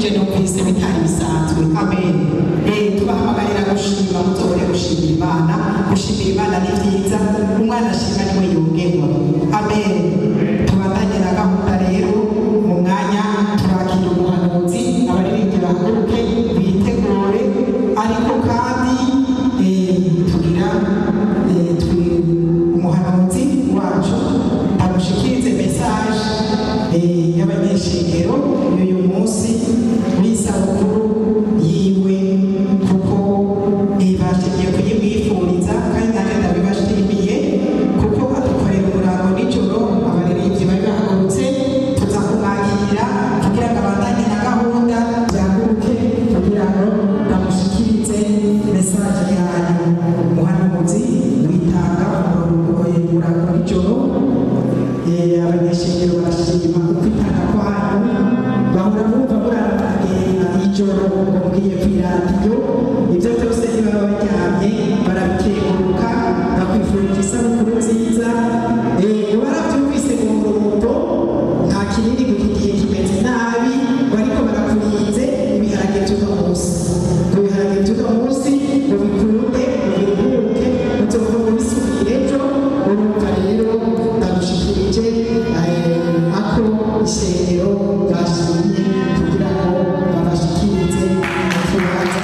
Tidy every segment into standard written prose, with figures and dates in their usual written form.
tuje no kwise bitari bisanzwe amen tubahamagarira gushima mutore gushimira Imana gushimira Imana ni byiza umwana ashima niwe yongerwa amen tubandanye na gahunda rero mu mwanya turakira umuhanuzi abaririmbyi bahaguruke bitegure ariko kandi tugira umuhanuzi wacu amushikirize message y'abanyeshengero y'uyu munsi w'isabukuru yiwe kuko bashigiye kuyimwifuriza kandi nanjye ndabibashimiye kuko adukorera umurango nijoro abaririmbyi bari bahagurutse tuza kumwakira kugira ngo abandanye na gahunda byaguruke kugira ngo bamushikirize message yanyu umuhanuzi witanga umurango nijoro abanyeshengero barashima ukwitanga kwanyu bahora bumva muraragenda ijoro mubwiye kw'iradiyo ibyo byose ntibaba baryamye barabikeguruka bakwifurije isabukuru nziza barabyumvise mu murongo nta kinini mu gihe kimeze nabi bariko barakurinze ibiharage by'uno munsi ibiharage by'uno munsi mubikunde mubiruhuke muzova mubisubire ejo urumva rero ndagushikirije ako ishengero bashimye kugira ngo babashikirize ikibanza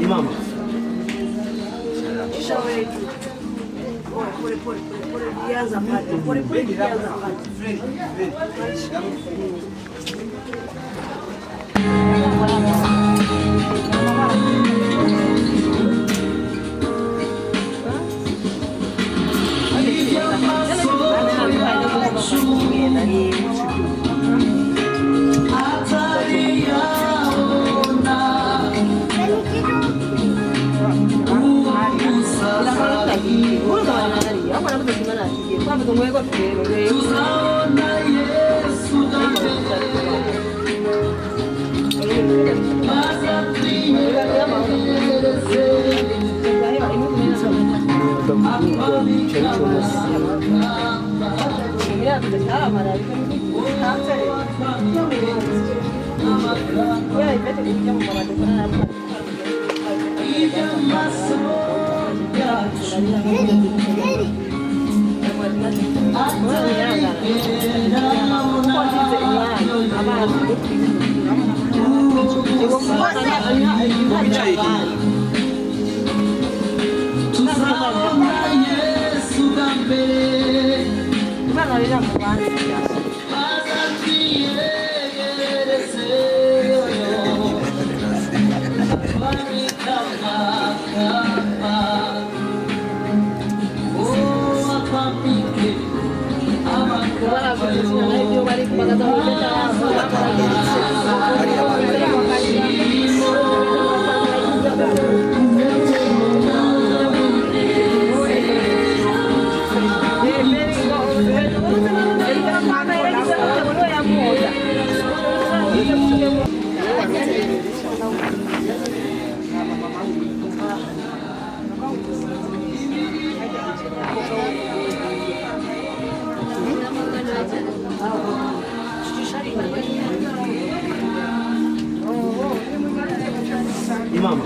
Mama. Mama.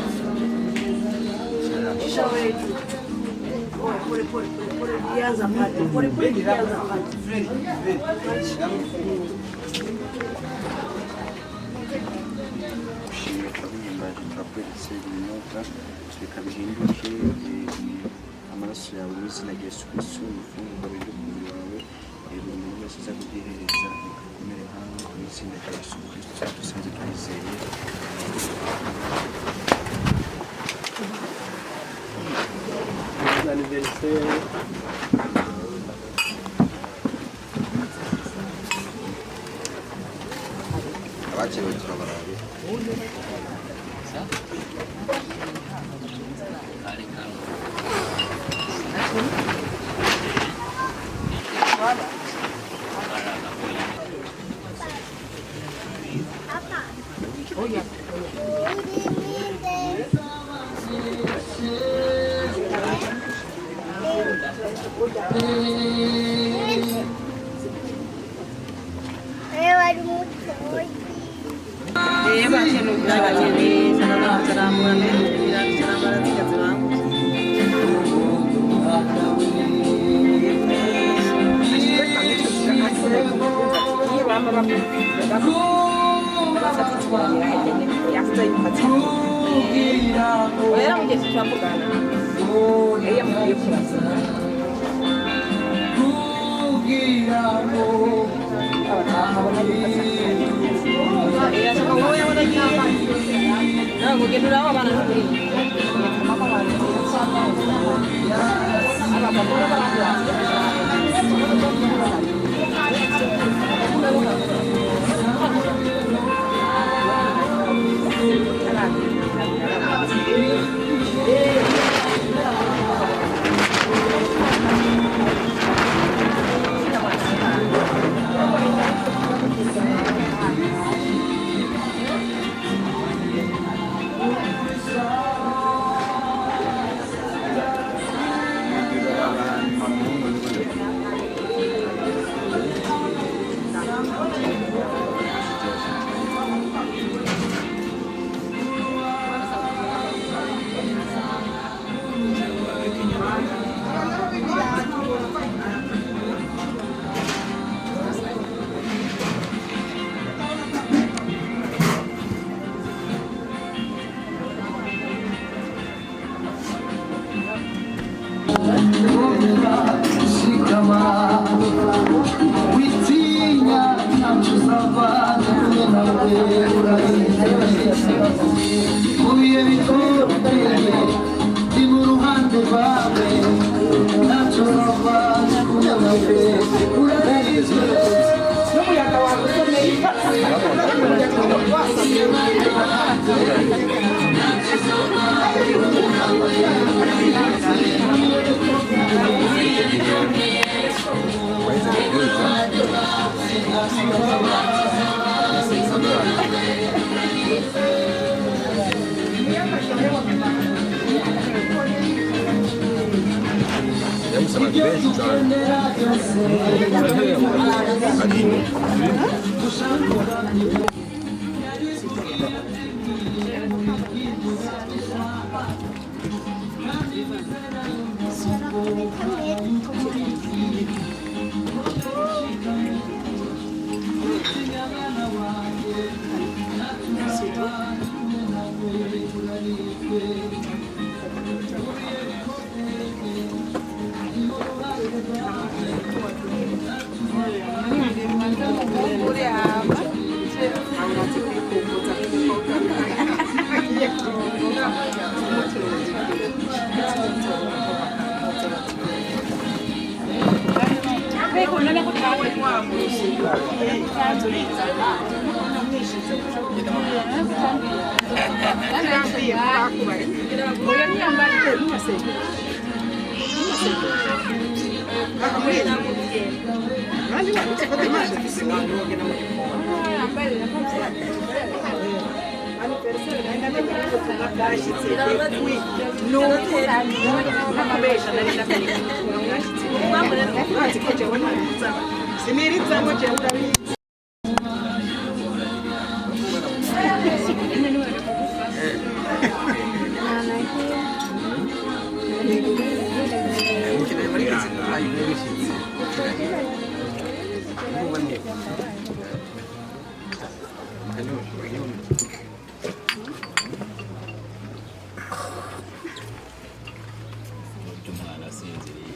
Reka bihinduke amaraso yawe mu izina rya Yesu Kristo ifunguro ry'umubiri wawe ibintu byose uza kubyihereza bikomere hamwe mu izina rya Yesu Kristo dusanze twizeye. Anniversaire. Abakiriwe turabarabe. umwana asinziriye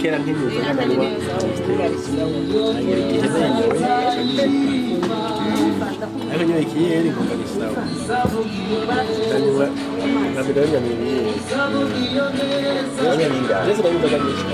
kera nk'imyuga y'abantu ariko nyine ikiyeri ngomba gisawa ndanywa nka miliyoni ya miliyoni ndetse n'inzoga nyinshi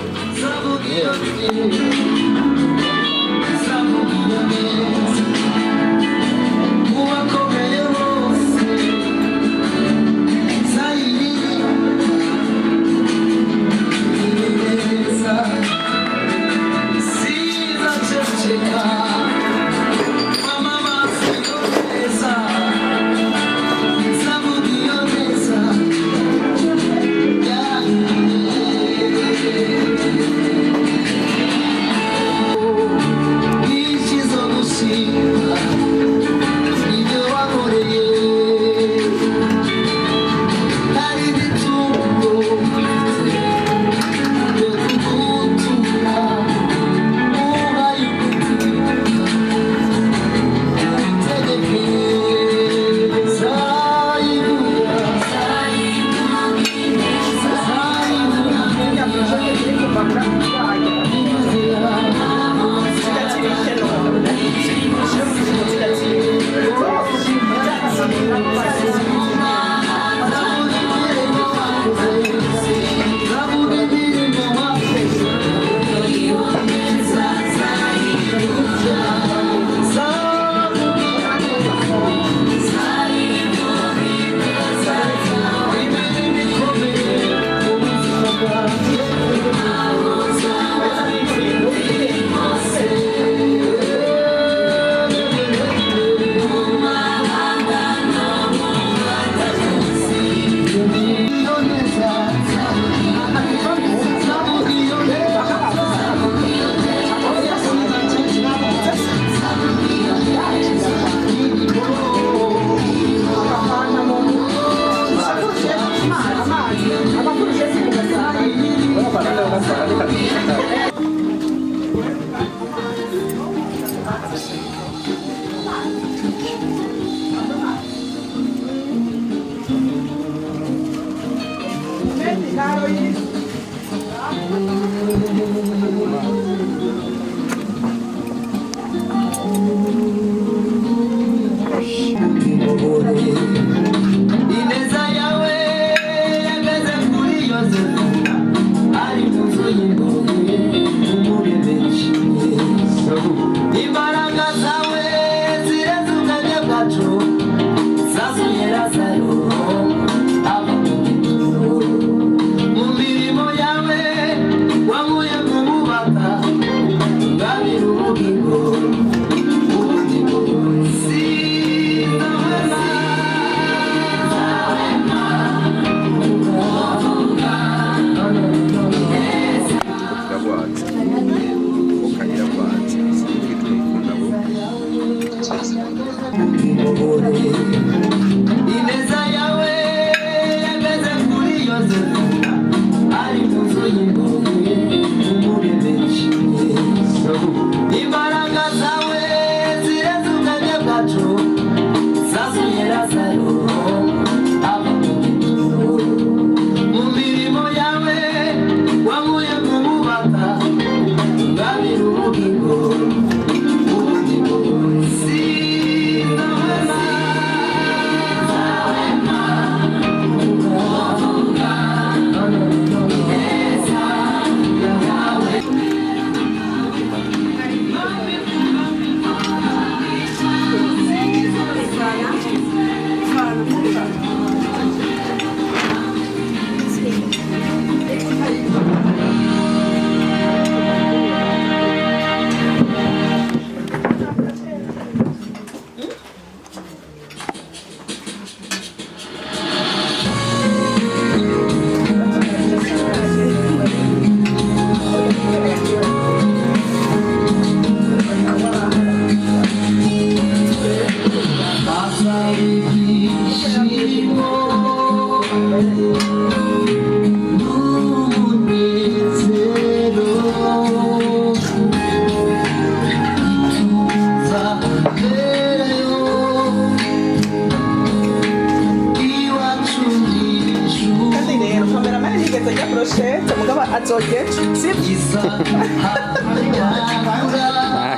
ineza yawe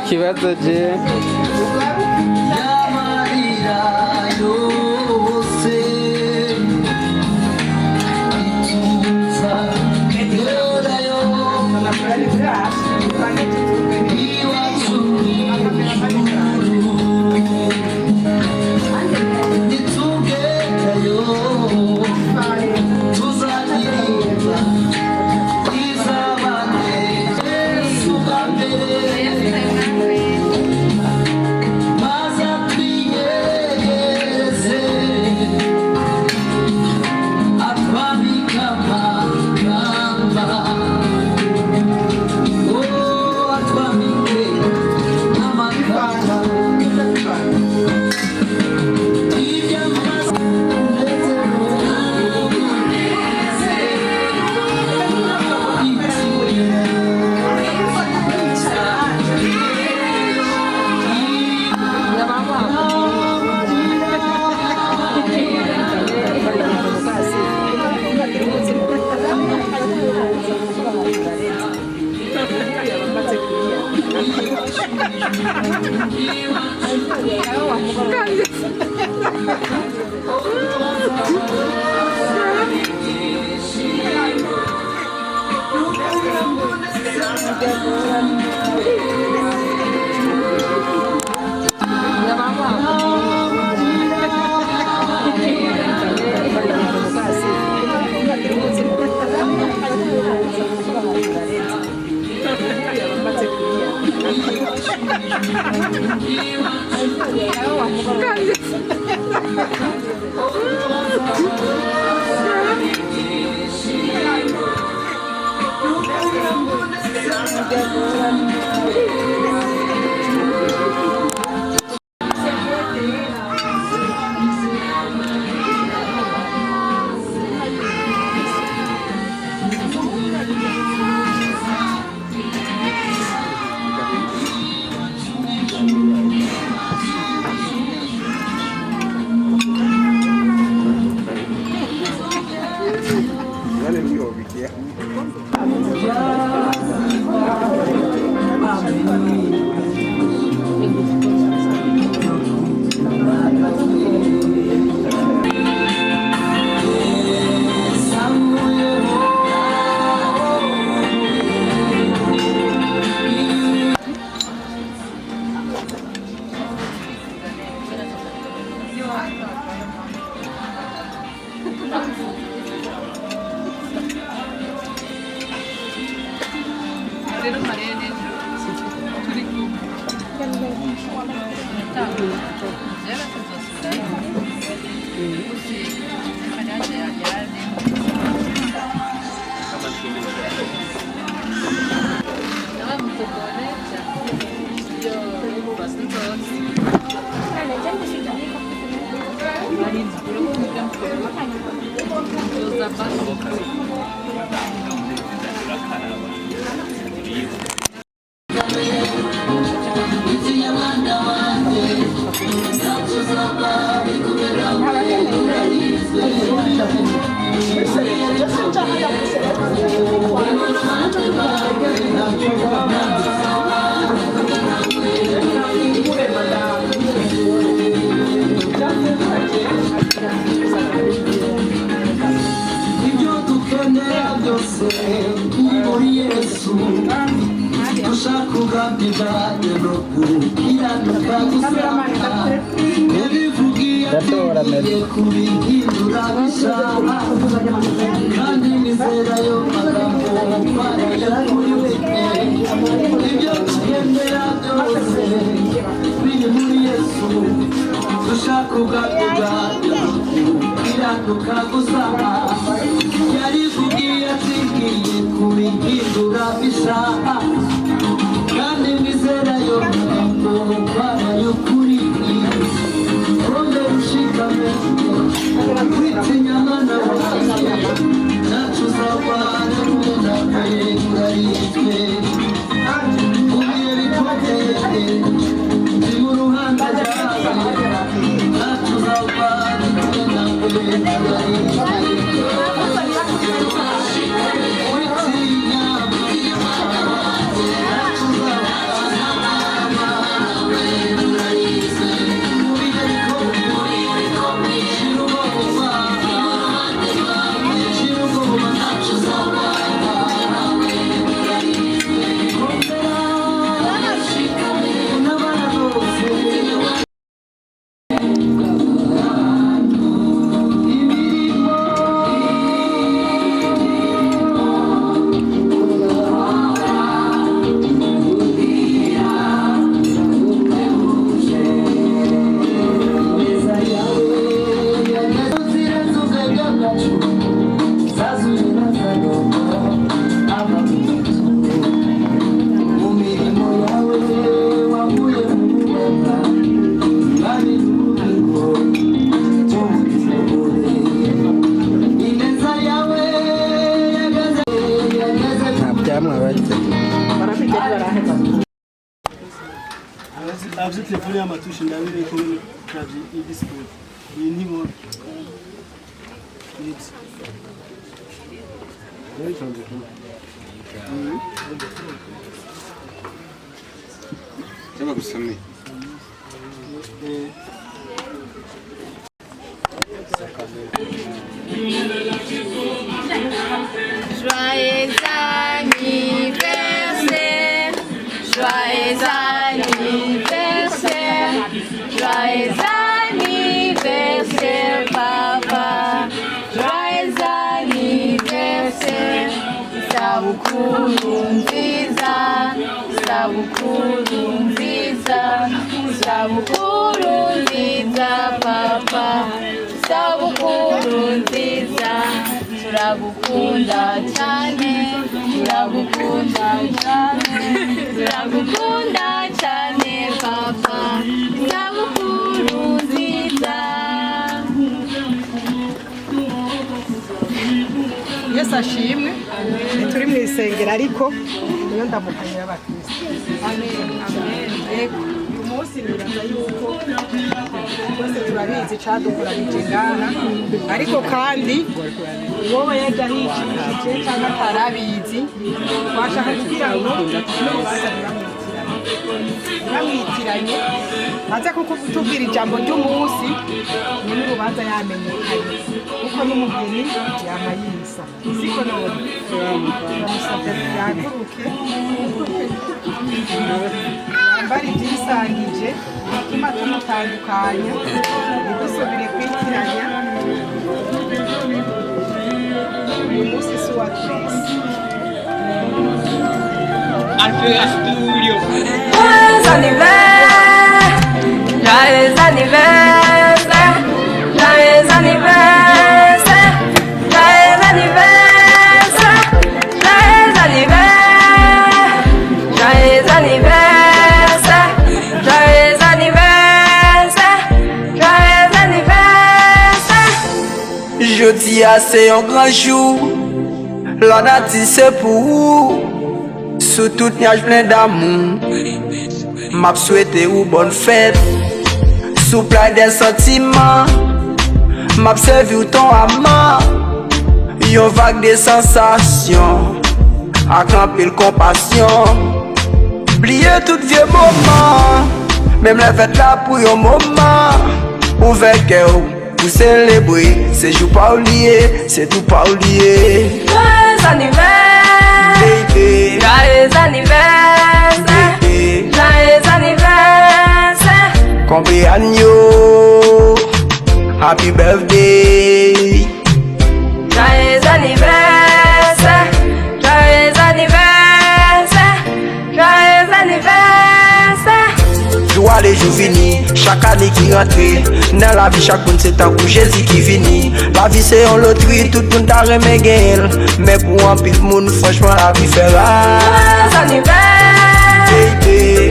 kibazo je Kandi Avyo telefone y'amatushe ndabire ko kravye idisplay. Iyi ni mo. Nibs. Nari tonze ko. Cyangwa gusome. Joyeux anniversaire, joyeux anniversaire, joyeux anniversaire, papa, joyeux anniversaire, isabukuru nziza, isabukuru nziza, isabukuru nziza, papa, isabukuru nziza. Turagukunda cyane, turagukunda cyane, turagukunda cyane papa, isabukuru nziza. Yesu ashimwe. Turi mu isengero ariko niyo ndamukanye y'abakristo. Amen. Amen. Uyu munsi niraza yuko twese turabizi cadukoranije ngaha ariko kandi wowe yagahishije cyangwa atarabizi twashaka kugira ngo namwitiranye maze kuko tubwira ijambo ry'umunsi nyine urubanza yamenyekanye kuko n'umugeni yamayisa siko none turamusabye yaguruke yambara ibyisangije bituma tumutandukanya ntidusubire kwitiranya uyu munsi si uwa twese. Joyeux anniversaire, joyeux anniversaire, joyeux anniversaire, joyeux anniversaire, joyeux anniversaire, joyeux anniversaire, joyeux anniversaire, joyeux anniversaire. Jeudi c'est un grand jour, la date c'est pour vous. Sous toute nuage plein d'amour, m'a souhaité ou bonne fête. Sous plein des sentiments, m'a servi ou ton amant. Yon vague des sensations, accamper le compassion. Oublier tout vieux moment, même la fête là pour un moment. Ouvert cœur pour célébrer, c'est jour pas oublié, c'est tout pas oublié. Joyeux anniversaire, joyeux anniversaire, joyeux anniversaire. Compleanno, happy birthday. Joyeux anniversaire, joyeux anniversaire, joyeux anniversaire. Joie les jours finis, chaque année qui rentre. Dans la vie, chaque monde c'est un coup Jésus qui finit. La vie c'est un loterie, tout le monde a remis gain. Mais pour un pile monde, franchement la vie fait rare. Joyeux anniversaire,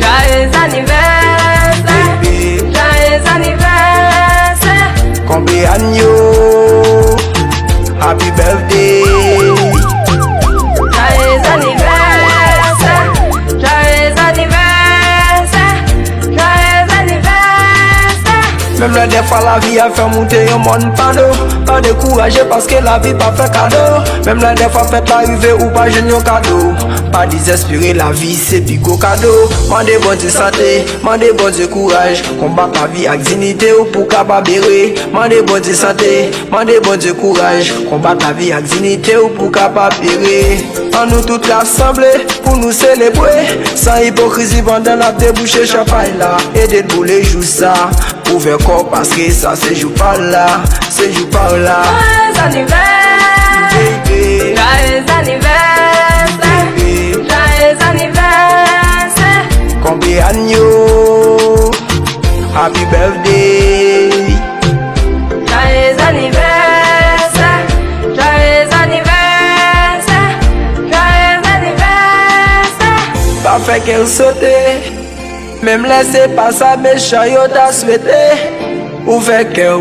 joyeux anniversaire, joyeux anniversaire. Compleanno, happy birthday. Joyeux anniversaire. Même là des fois la vie a fait monter un monde pas découragé parce que la vie pas fait cadeau. Même là des fois fait l'arrivée ou pas jeune un cadeau. Pas désespérer la vie c'est pico cadeau. Mandez bon Dieu santé, mandez bon Dieu courage. Combat ta vie avec dignité ou pour capable bérer. Mandez bon Dieu santé, mandez bon Dieu courage. Combat ta vie avec dignité ou pour capable bérer. En nous toutes l'assemblée pour nous célébrer. Sans hypocrisie pendant la débouché champagne là. Et de bouler joue ça. Ouvert corps parce que ça c'est joue par là. C'est joue par là. Joyeux anniversaire, Baby. joyeux anniversaire, joyeux anniversaire. Cumpleaños, happy birthday. Joyeux anniversaire, joyeux anniversaire, joyeux anniversaire. Pas fait qu'elle sauter, même laisser pas ça méchant yo t'a souhaité. Ouvert cœur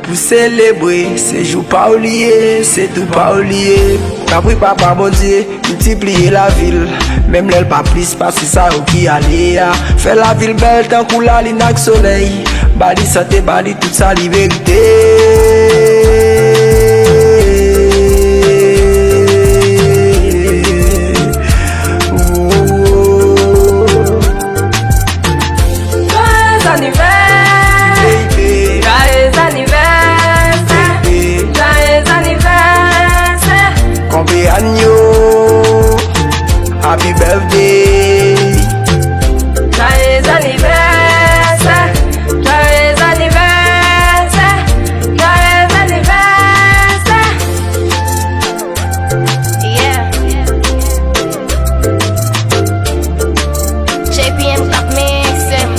pour célébrer, c'est jour pas oublié, c'est tout pas oublié. Capri papa bon Dieu, multiplier la ville. Même l'aile pas plus parce que ça ou qui allait. Fait la ville belle tant qu'on la ligne avec soleil. Bali santé, bali toute sa liberté. Joyeux anniversaire, joyeux anniversaire, joyeux anniversaire. Cumpleaños, happy birthday. Joyeux anniversaire, joyeux anniversaire, joyeux anniversaire. Yeah. JPM got mixing.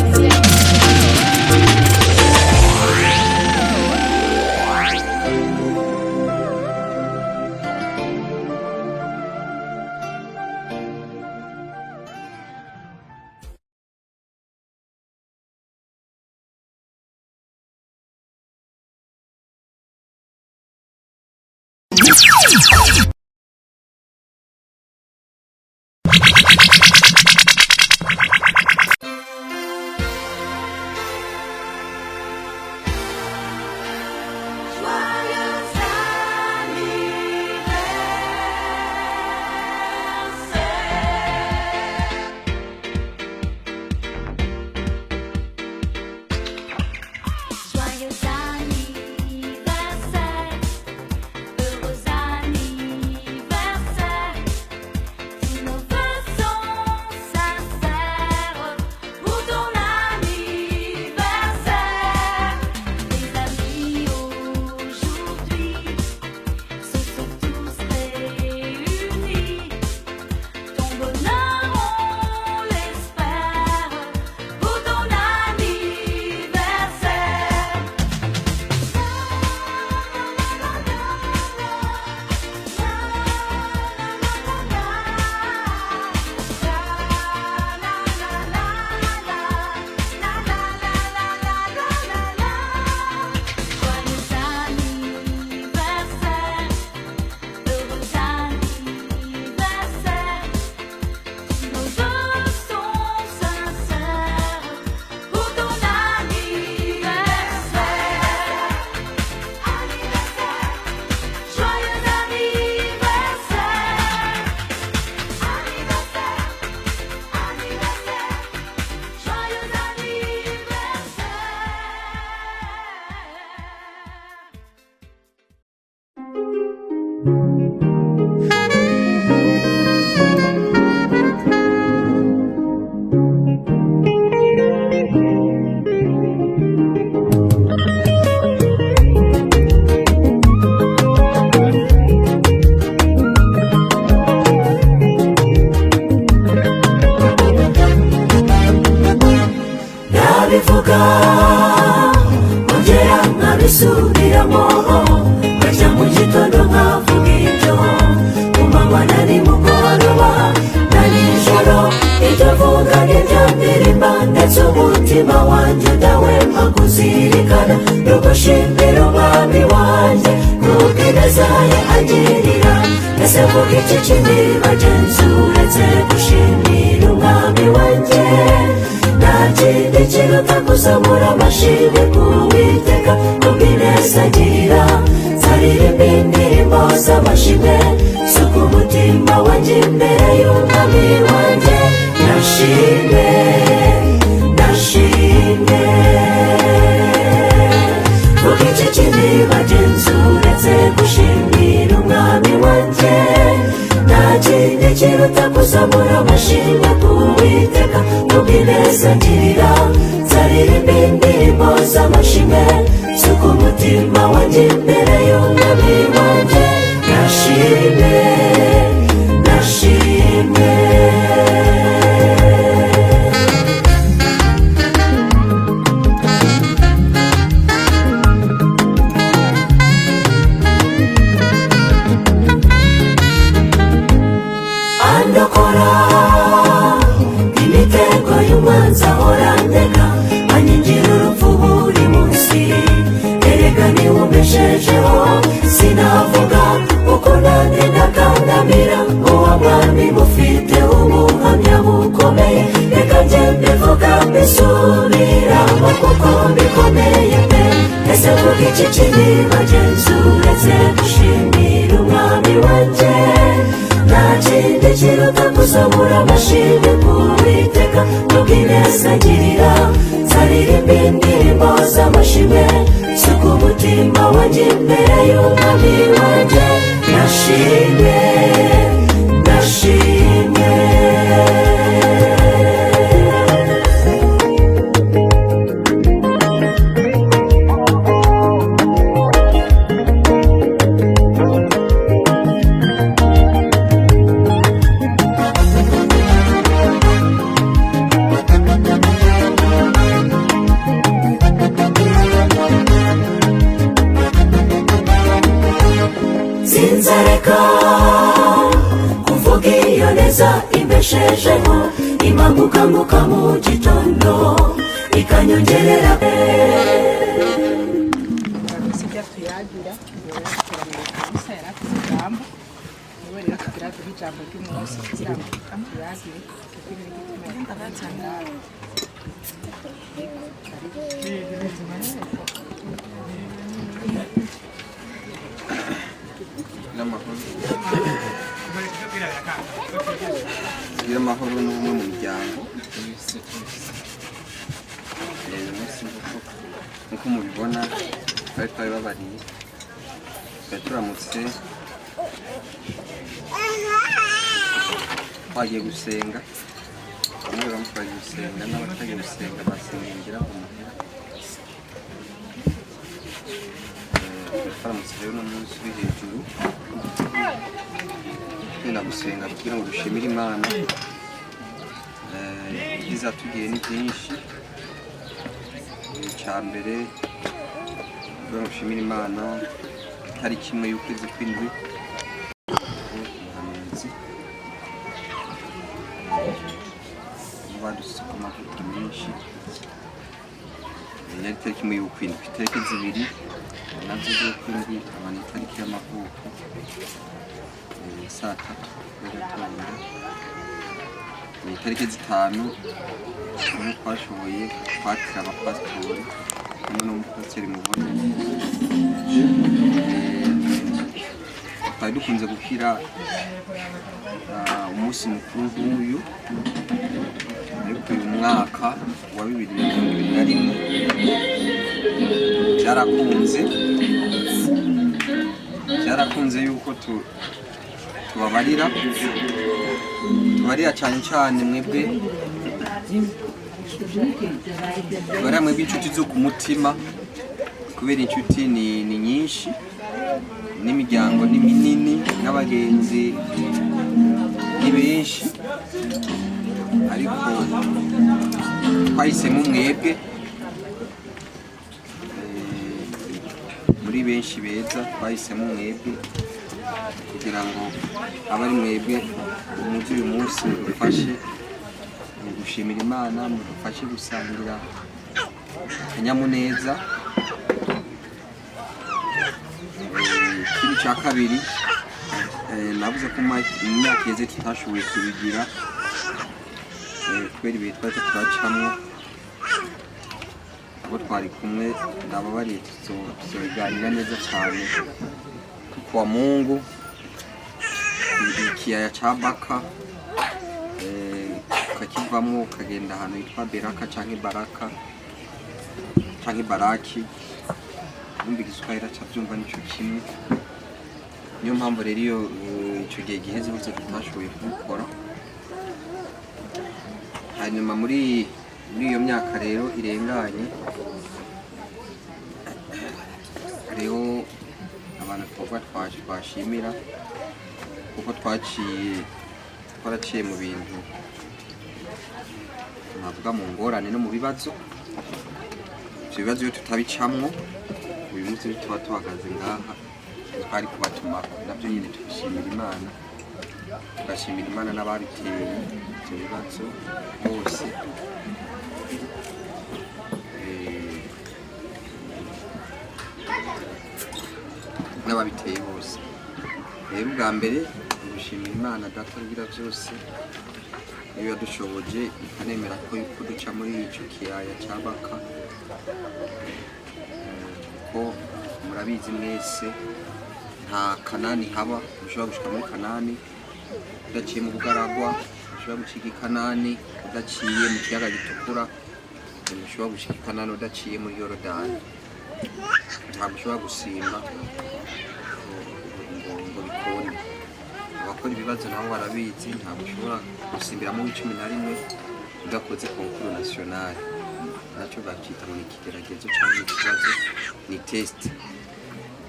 Joyeux anniversaire, heureux anniversaire. Tous nos vœux sont sincères pour ton anniversaire. Les amis aujourd'hui se sont tous réunis. Ton bonheur on l'espère pour ton anniversaire. Joyeux anniversaire, heureux anniversaire. Nos vœux sont sincères pour ton anniversaire. Joyeux anniversaire. Joyeux nabivuga ongera nkabisubiramo bajya mu gitondo nkavuga ibyo ku manywa na nimugoroba na nijoro ibyo vuga n'ibyo ndirimba ndetse umutima wanjye udahwema kuzirikana no gushimira umwami wanjye kuko ineza ye agirira. Ese vuga iki kindi bagenzi uretse gushimira umwami wanjye. kindi kiruta kuzamura amashimwe ku Uwiteka kubw'ineza agirira nzaririmba indirimbo z'amashimwe suka umutima wanjye imbere y'umwami wanjye nashimwe nashimwe vuga iki kindi bagenzi uretse gushimira umwami wanjye nta kindi kiruta kuzamura amashimwe ku Uwiteka kubw'ineza agirira nzaririmba indirimbo z'amashimwe suka umutima wanjye imbere y'umwami wanjye nashimwe nashimwe andokora imitego y'umwanzi ahora ndeka anyinjira urupfu buri munsi erega niwe umbeshejeho sinavuga uko nande ndakandamira uwo mwami mufite ubuhamya bukomeye reka njye mbivuga mbisubiramo kuko bikomeye pe ese vuga iki kindi bagenzi uretse gushimira umwami wanjye nta kindi kiruta kuzamura amashimwe ku Uwiteka kubw'ineza agirira nzaririmba indirimbo z'amashimwe suka umutima wanjye imbere y'umwami wanjye nashimwe nashimwe sinzareka kuvuga iyo neza imbeshejeho imagukanguka mu gitondo ikanyongerera sijya tuyagira gusa yarakoze ijambo niwe rero tugira tugira ijambo ry'umunsi kugira ngo tuyagire kuko ibintu bituma abatsangara tugira amahoro n'ubumwe mu miryango nk'uko mubibona twari twabibabariye twari turamutse twagiye gusenga bamwe bamutwaye gusenga n'abatagiye gusenga basengera ku muhera twaramutse rero uno munsi uri hejuru twenda gusenga kugira ngo dushimire Imana izatugiriye ni byinshi icya mbere kugira ngo dushimire Imana itariki imwe y'ukwezi kw'indwi umuhanuzi badusutse ku mavuta menshi yari itariki imwe y'ukwindwi itariki zibiri nazo z'ukwindwi akaba ni itariki y'amavuko saa tatu y'agatondo ni itariki zitanu niho twashoboye kwakira abapasitori hamwe n'umupasiteri mubona twari dukunze gukira umunsi mukuru nk'uyu ariko uyu mwaka wa 2021 byarakunze yuko tubabarira cyane cyane mwebwe tubarira mwebwe inshuti zo ku mutima kubera inshuti ni nyinshi n'imiryango ni minini n'abagenzi ni benshi ariko twahisemo mwebwe muri benshi beza twahisemo mwebwe kugira ngo abari mwebwe umuzi uyu munsi mudufashe gushimira Imana mudufashe gusangira akanyamuneza. Ikindi cya kabiri navuze ko mu myaka yeze tutashoboye kubigira kubera ibihe twari turacamo abo twari kumwe ndababariye tuzoganira neza cyane kwa Mungu ikiyaya ca Baka ukakivamo ukagenda ahantu hitwa Beraka canke Baraka canke Baraki umva igiswahili acavyumva nico kimwe niyo mpamvu rero iyo ico gihe giheze bose tutashoboye kubikora hanyuma muri iyo myaka rero irenganye hariho abantu twashimira kuko twaraciye mu bintu navuga mu ngorane no mu bibazo ibyo bibazo iyo tutabicamwo uyu munsi tuba tuhagaze ngaha twari kubatuma nabyo nyine tugashimira Imana tugashimira Imana n'ababiteye ibyo bibazo bose n'ababiteye bose rero ubwa mbere gushimira Imana data rugira byose iyo yadushoboje ikanemera ko duca muri icyo kiyaya cya Baka kuko murabizi mwese nta Kanani haba ushobora gushika muri Kanani udaciye mu Bugaragwa ushobora gushika i Kanani udaciye mu kiyaga gitukura ushobora gushika i Kanani udaciye muri Yorodani ntabwo ushobora gusimba ngo bikunde abakora ibibazo nabo barabizi ntabwo ushobora gusimbiramo w'icumi na rimwe udakoze konkuru nasiyonari nacyo bakita ngo ni ikigeragezo cyangwa ikibazo ni test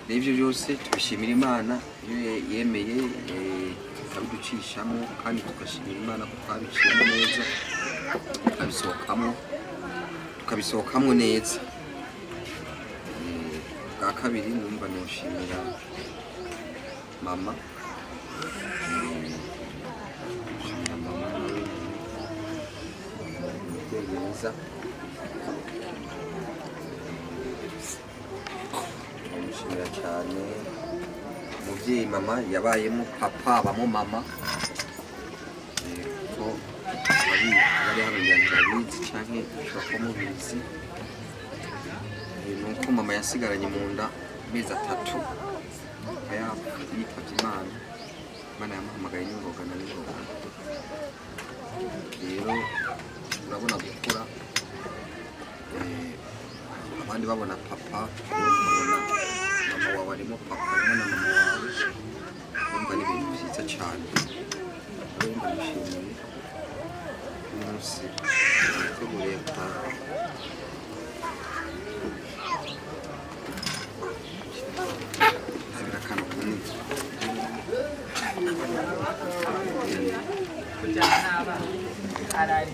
n'ibyo byose tubishimira Imana iyo yemeye ikabiducishamo kandi tugashimira Imana ko twabiciyemo neza tukabisohokamo neza bwa kabiri numva noshimira mama mwiza ndamushimira cyane umubyeyi mama yabayemo papa abamo mama ko bari hano ndabizi cyane ushobora kuba mubizi ni uko mama yasigaranye mu nda amezi 3 yitabye Imana yamuhamagaye n'ingoga na n'ingoga rero urabona gukura abandi babona papa babona mama wawe arimo papa arimo na mama wawe urumva ni ibintu byiza cyane rero ndabishimiye umunsi witeguriye akantu kanini kujyana n'abana arari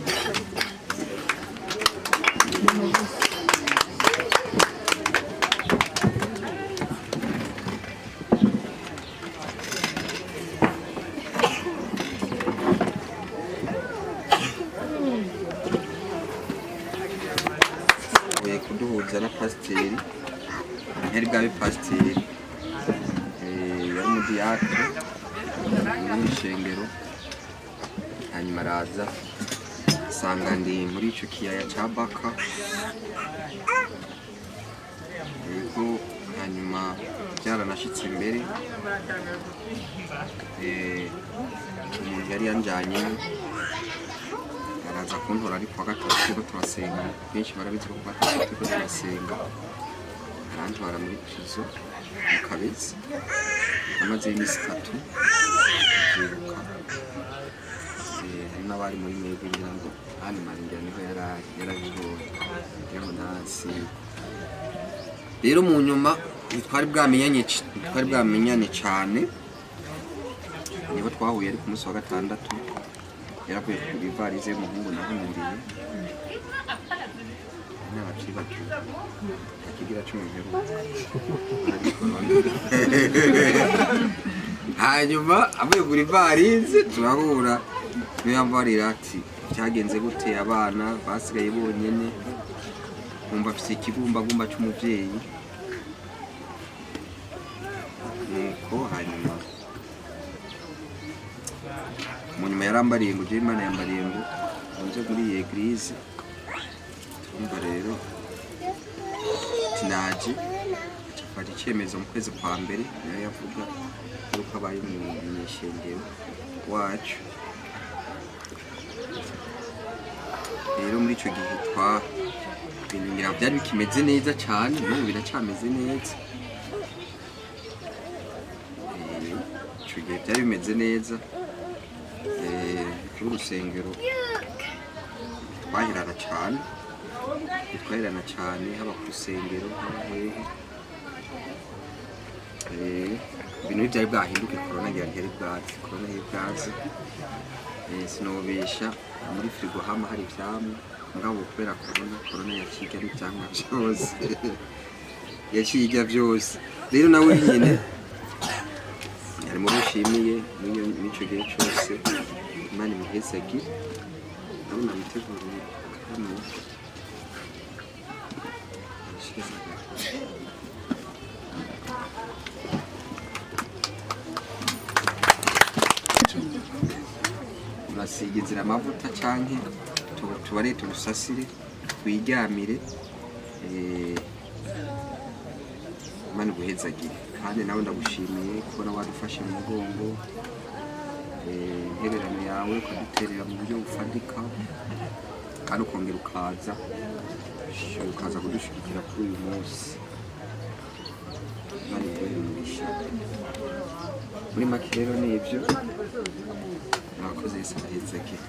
kuduhuza na pasiteri ntiyari bwabe pasiteri yari umudiyakoni muri ishengero hanyuma araza asanga ndi muri icyo kiyaya cya Baka yego hanyuma byaranashyitse imbere umuntu yari yanjyanye araza kuntora ari kuwa gatatu turiko turasenga benshi barabizi ko kuwa gatatu turiko turasenga arantwara muri prizo mu Kabezi amaze iminsi 3 yiruka n'abari muri mwebwe ngira ngo hano maringira niho yarabigoye rero nasi rero mu nyuma twari bwamenyane cyane nibo twahuye ari ku munsi wa gatandatu yarakuye ku ivarize y'umuhungu nahumuriye n'abacibatu akigira cy'umuhero hanyuma avuye kuri ivarize turahura niyambarira ati cyagenze gute abana basigaye bonyene numva afite ikigumbagumba cy'umubyeyi nuko hanyuma munyuma yarambariye ngo je Imana yambariye ngo nje muri iyi eglise tumva rero ati naje afata icyemezo mu kwezi kwa mbere nayo yavuga yuko abaye mu ishengero wacu. Rero muri icyo gihe ibintu byari bikimeze neza cyane, n'ubu biracyameze neza. Icyo gihe byari bimeze neza, urusengero twahirana cyane, haba ku rusengero haba hehe. Ibintu byari bwahinduke, korona yari bwaze, sinobesha muri firigo hama hari ivyamwa, mugabo kubera korona yaciye ivyamwa byose yaciye byose. Rero nawe nyine ari mu bishimiye n'icyo gihe cyose, Imana imuhezagire. Ndabona biteguriye hano turasiga inzira amavuta canke tubare turusasire twiryamire. Imana iguhezagire kandi nawe ndagushimiye kubona wadufashe mu mugongo, intererano yawe ukaduterera mu buryo bufatika kandi ukongera ukaza kudushigikira kuri uyu munsi. Imana iguhezagire. Muri make rero ni ibyo mwakoze, Yesu abahezagire.